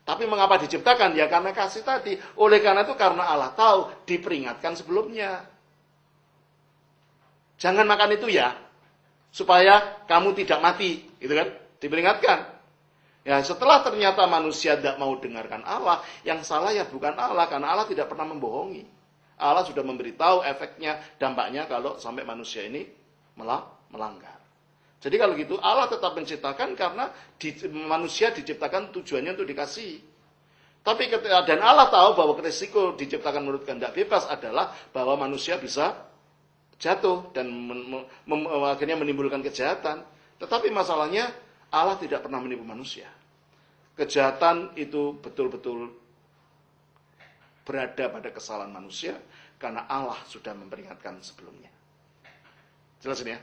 Tapi mengapa diciptakan? Ya karena kasih tadi. Oleh karena itu, karena Allah tahu, diperingatkan sebelumnya. Jangan makan itu ya, supaya kamu tidak mati, gitu kan? Diperingatkan. Ya, setelah ternyata manusia tidak mau dengarkan Allah, yang salah ya bukan Allah, karena Allah tidak pernah membohongi. Allah sudah memberitahu efeknya, dampaknya kalau sampai manusia ini melanggar. Jadi kalau gitu Allah tetap menciptakan karena manusia diciptakan tujuannya untuk dikasihi. Tapi dan Allah tahu bahwa risiko diciptakan menurut kehendak bebas adalah bahwa manusia bisa jatuh dan akhirnya menimbulkan kejahatan. Tetapi masalahnya Allah tidak pernah menipu manusia. Kejahatan itu betul-betul berada pada kesalahan manusia karena Allah sudah memperingatkan sebelumnya. Jelas ini ya?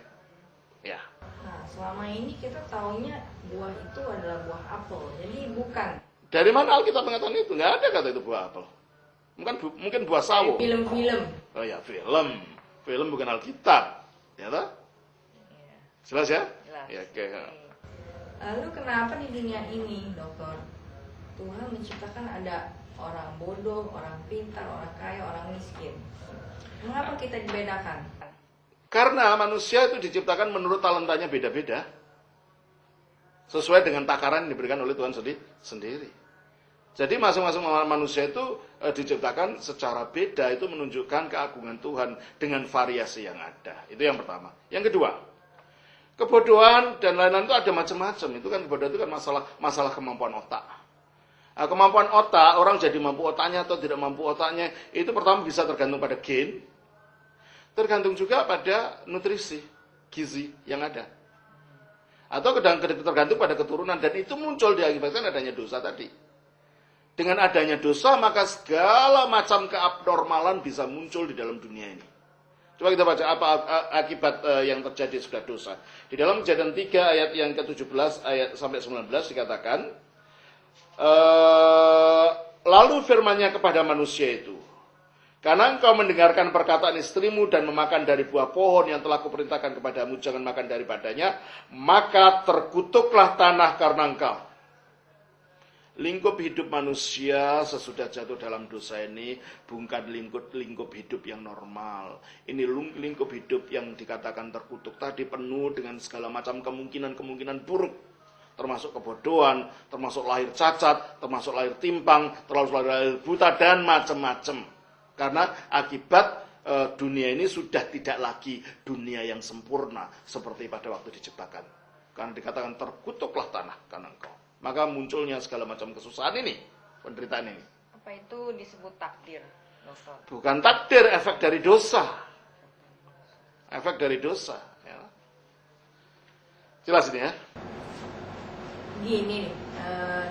Ya. Nah, selama ini kita taunya buah itu adalah buah apel. Jadi bukan. Dari mana Alkitab mengatakan itu? Nggak ada kata itu buah apel. Mungkin buah sawo. Film-film. Oh ya, film. Film bukan Alkitab. Ya toh? Ya. Jelas ya? Jelas. Ya, oke. Lalu kenapa di dunia ini, Dokter, Tuhan menciptakan ada orang bodoh, orang pintar, orang kaya, orang miskin? Mengapa kita dibedakan? Karena manusia itu diciptakan menurut talentanya beda-beda. Sesuai dengan takaran yang diberikan oleh Tuhan sendiri. Jadi masing-masing manusia itu diciptakan secara beda. Itu menunjukkan keagungan Tuhan dengan variasi yang ada. Itu yang pertama. Yang kedua, kebodohan dan lain-lain itu ada macam-macam. Itu kan kebodohan itu kan masalah kemampuan otak. Nah, kemampuan otak, orang jadi mampu otaknya atau tidak mampu otaknya, itu pertama bisa tergantung pada gen. Tergantung juga pada nutrisi, gizi yang ada. Atau tergantung pada keturunan. Dan itu muncul diakibatkan adanya dosa tadi. Dengan adanya dosa, maka segala macam keabnormalan bisa muncul di dalam dunia ini. Coba kita baca apa akibat yang terjadi sudah dosa. Di dalam Kejadian 3 ayat yang ke-17 ayat sampai 19 dikatakan, lalu firman-Nya kepada manusia itu, karena engkau mendengarkan perkataan istrimu dan memakan dari buah pohon yang telah kuperintahkan kepadamu, jangan makan daripadanya, maka terkutuklah tanah karena engkau. Lingkup hidup manusia sesudah jatuh dalam dosa ini bukan lingkup hidup yang normal. Ini lingkup hidup yang dikatakan terkutuk tadi, penuh dengan segala macam kemungkinan buruk. Termasuk kebodohan, termasuk lahir cacat, termasuk lahir timpang, termasuk lahir buta, dan macam-macam. Karena akibat dunia ini sudah tidak lagi dunia yang sempurna seperti pada waktu diciptakan. Karena dikatakan terkutuklah tanah karena engkau. Maka munculnya segala macam kesusahan ini, penderitaan ini. Apa itu disebut takdir, Dokter? Bukan takdir, efek dari dosa. Efek dari dosa. Ya. Jelas ini ya? Gini nih,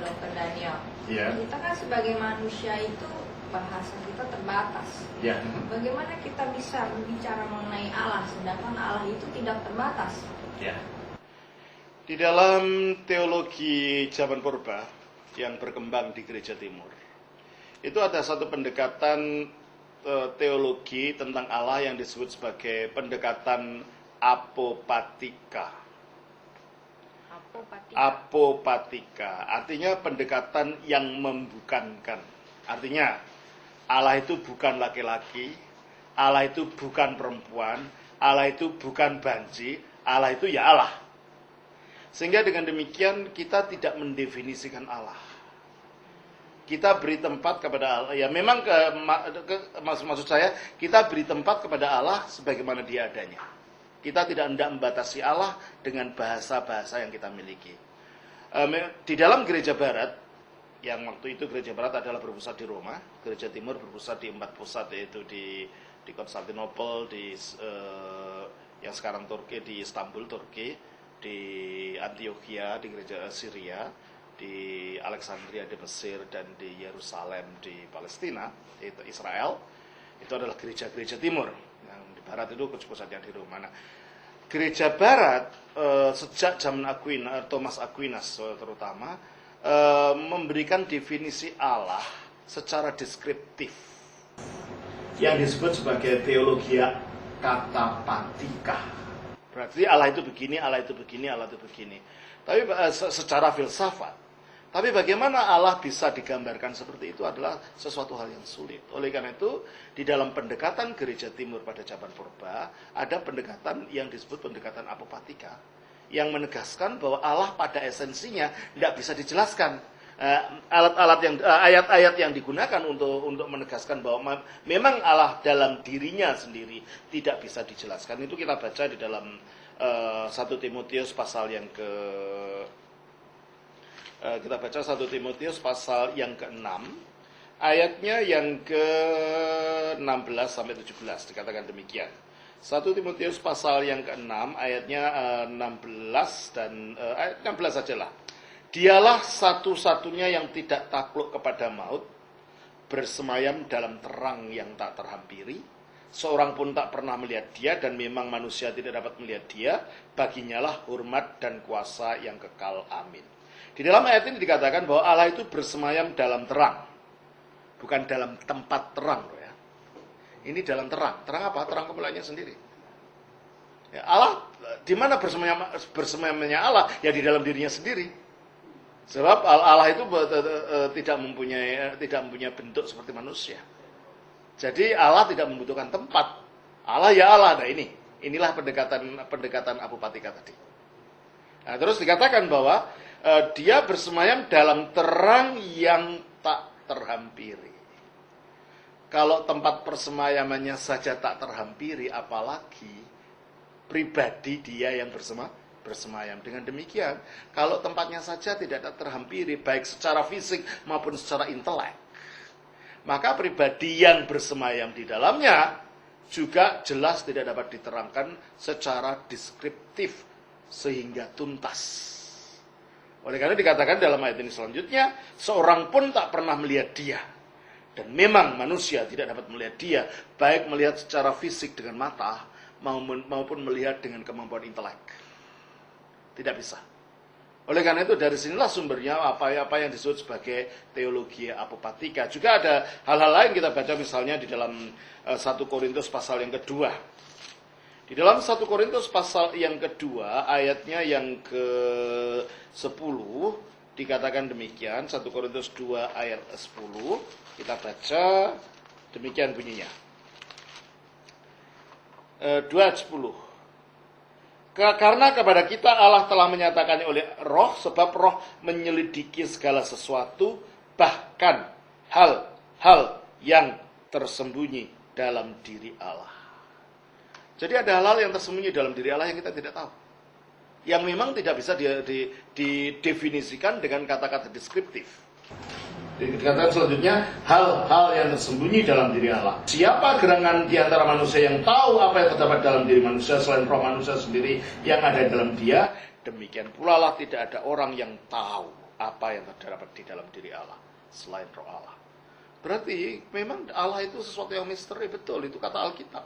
Dokter Daniel. Iya. Kita kan sebagai manusia itu bahasa kita terbatas. Ya. Bagaimana kita bisa berbicara mengenai Allah, sedangkan Allah itu tidak terbatas? Ya. Di dalam teologi zaman purba yang berkembang di Gereja Timur, itu ada satu pendekatan teologi tentang Allah yang disebut sebagai pendekatan apopatika. Apopatika, artinya pendekatan yang membukankan. Artinya Allah itu bukan laki-laki, Allah itu bukan perempuan, Allah itu bukan banci, Allah itu ya Allah. Sehingga dengan demikian kita tidak mendefinisikan Allah. Kita beri tempat kepada Allah. Ya memang maksud saya, kita beri tempat kepada Allah sebagaimana Dia adanya. Kita tidak hendak membatasi Allah dengan bahasa-bahasa yang kita miliki. Di dalam gereja barat, yang waktu itu gereja barat adalah berpusat di Roma, gereja timur berpusat di 4 pusat, yaitu di Konstantinopel, yang sekarang Turki, di Istanbul, Turki, di Antioquia, di gereja Syria, di Alexandria di Mesir, dan di Yerusalem di Palestina, yaitu Israel. Itu adalah gereja-gereja timur. Yang di barat itu pusatnya di Roma. Nah, gereja barat sejak zaman Thomas Aquinas terutama memberikan definisi Allah secara deskriptif yang disebut sebagai teologi katapatika. Berarti Allah itu begini, Allah itu begini, Allah itu begini. Tapi secara filsafat, Tapi bagaimana Allah bisa digambarkan seperti itu adalah sesuatu hal yang sulit. Oleh karena itu, di dalam pendekatan gereja timur pada zaman purba, ada pendekatan yang disebut pendekatan apopatika, yang menegaskan bahwa Allah pada esensinya tidak bisa dijelaskan. Ayat-ayat yang digunakan untuk menegaskan bahwa memang Allah dalam dirinya sendiri tidak bisa dijelaskan. Itu kita baca di dalam 1 Timotius pasal yang kita baca 1 Timotius pasal yang ke-6, ayatnya yang ke-16 sampai 17 dikatakan demikian. 1 Timotius pasal yang ke-6 ayatnya 16 dan ayat 16 sajalah. Dialah satu-satunya yang tidak takluk kepada maut, bersemayam dalam terang yang tak terhampiri. Seorang pun tak pernah melihat dia, dan memang manusia tidak dapat melihat dia. Baginya lah hormat dan kuasa yang kekal. Amin. Di dalam ayat ini dikatakan bahwa Allah itu bersemayam dalam terang, bukan dalam tempat terang, ya. Ini dalam terang. Terang apa? Terang kemuliaannya sendiri. Ya, Allah, di mana bersemayamnya Allah? Ya di dalam dirinya sendiri. Sebab Allah itu tidak mempunyai bentuk seperti manusia. Jadi Allah tidak membutuhkan tempat. Allah ya Allah. Nah inilah pendekatan apopatika tadi. Nah, terus dikatakan bahwa dia bersemayam dalam terang yang tak terhampiri. Kalau tempat persemayamannya saja tak terhampiri, apalagi pribadi dia yang bersemayam. Dengan demikian, kalau tempatnya saja tidak terhampiri, baik secara fisik maupun secara intelek, maka pribadi yang bersemayam di dalamnya juga jelas tidak dapat diterangkan secara deskriptif sehingga tuntas. Oleh karena dikatakan dalam ayat ini selanjutnya, seorang pun tak pernah melihat dia. Dan memang manusia tidak dapat melihat dia, baik melihat secara fisik dengan mata, maupun melihat dengan kemampuan intelek. Tidak bisa. Oleh karena itu dari sinilah sumbernya apa yang disebut sebagai teologi apopatika. Juga ada hal-hal lain kita baca misalnya di dalam 1 Korintus pasal yang kedua. Di dalam 1 Korintus pasal yang kedua ayatnya yang ke-10 dikatakan demikian. 1 Korintus 2 ayat 10 kita baca demikian bunyinya. 2 ayat 10. Karena kepada kita Allah telah menyatakannya oleh roh, sebab roh menyelidiki segala sesuatu, bahkan hal-hal yang tersembunyi dalam diri Allah. Jadi ada hal-hal yang tersembunyi dalam diri Allah yang kita tidak tahu. Yang memang tidak bisa didefinisikan dengan kata-kata deskriptif. Dikatakan selanjutnya, hal-hal yang tersembunyi dalam diri Allah. Siapa gerangan di antara manusia yang tahu apa yang terdapat dalam diri manusia selain roh manusia sendiri yang ada dalam dia? Demikian pula lah tidak ada orang yang tahu apa yang terdapat di dalam diri Allah selain roh Allah. Berarti memang Allah itu sesuatu yang misteri, betul, itu kata Alkitab.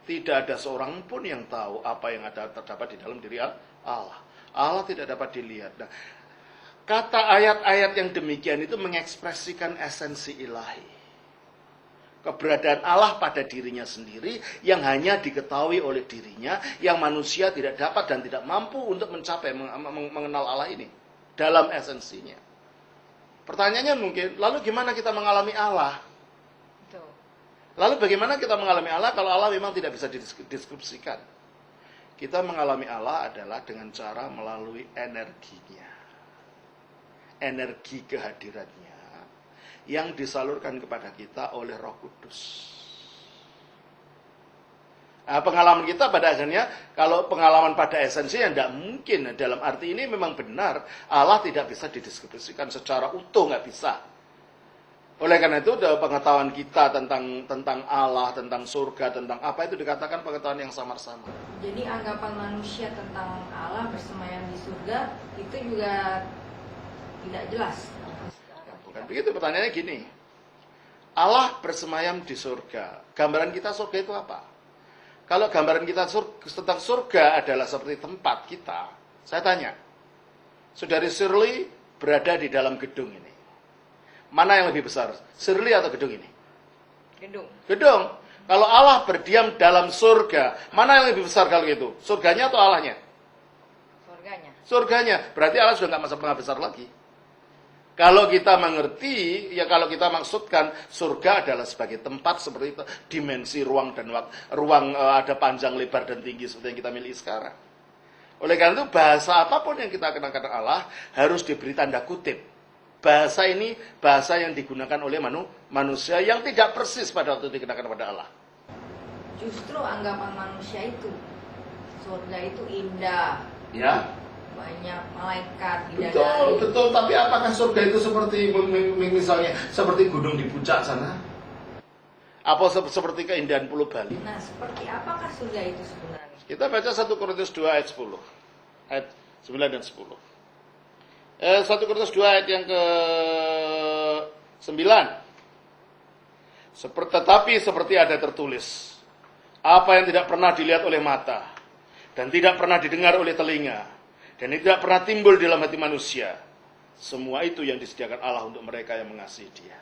Tidak ada seorang pun yang tahu apa yang terdapat di dalam diri Allah. Allah tidak dapat dilihat. Nah, kata ayat-ayat yang demikian itu mengekspresikan esensi ilahi. Keberadaan Allah pada dirinya sendiri yang hanya diketahui oleh dirinya, yang manusia tidak dapat dan tidak mampu untuk mencapai, mengenal Allah ini dalam esensinya. Pertanyaannya mungkin, lalu gimana kita mengalami Allah? Lalu bagaimana kita mengalami Allah kalau Allah memang tidak bisa dideskripsikan? Kita mengalami Allah adalah dengan cara melalui energinya. Energi kehadirannya yang disalurkan kepada kita oleh Roh Kudus. Nah, pengalaman kita pada akhirnya, kalau pengalaman pada esensinya tidak mungkin. Dalam arti ini memang benar, Allah tidak bisa dideskripsikan secara utuh, nggak bisa. Oleh karena itu, pengetahuan kita tentang Allah, tentang surga, tentang apa itu dikatakan pengetahuan yang samar-samar. Jadi anggapan manusia tentang Allah bersemayam di surga itu juga tidak jelas. Bukan begitu, pertanyaannya gini. Allah bersemayam di surga. Gambaran kita surga itu apa? Kalau gambaran kita tentang surga adalah seperti tempat kita, saya tanya, Saudari Shirley berada di dalam gedung ini. Mana yang lebih besar, Shirley atau gedung ini? Gedung. Kalau Allah berdiam dalam surga, mana yang lebih besar kalau gitu? Surganya atau Allahnya? Surganya. Berarti Allah sudah nggak masa besar lagi. Kalau kita mengerti, ya kalau kita maksudkan surga adalah sebagai tempat seperti itu, dimensi ruang dan waktu, ada panjang, lebar dan tinggi seperti yang kita miliki sekarang. Oleh karena itu bahasa apapun yang kita kenakan Allah harus diberi tanda kutip. Bahasa ini bahasa yang digunakan oleh manusia yang tidak persis pada waktu dikenakan pada Allah. Justru anggapan manusia itu surga itu indah. Ya. Banyak malaikat Betul, betul. Tapi apakah surga itu seperti misalnya seperti gunung di puncak sana? Apa seperti keindahan Pulau Bali? Nah, seperti apakah surga itu sebenarnya? Kita baca 1 Korintus 2 ayat 10. Ayat 9 dan 10. 1 Korintus 2 ayat yang ke-9. Tetapi seperti ada tertulis, apa yang tidak pernah dilihat oleh mata dan tidak pernah didengar oleh telinga dan tidak pernah timbul di dalam hati manusia, semua itu yang disediakan Allah untuk mereka yang mengasihi Dia.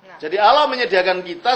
Nah, Jadi Allah menyediakan kita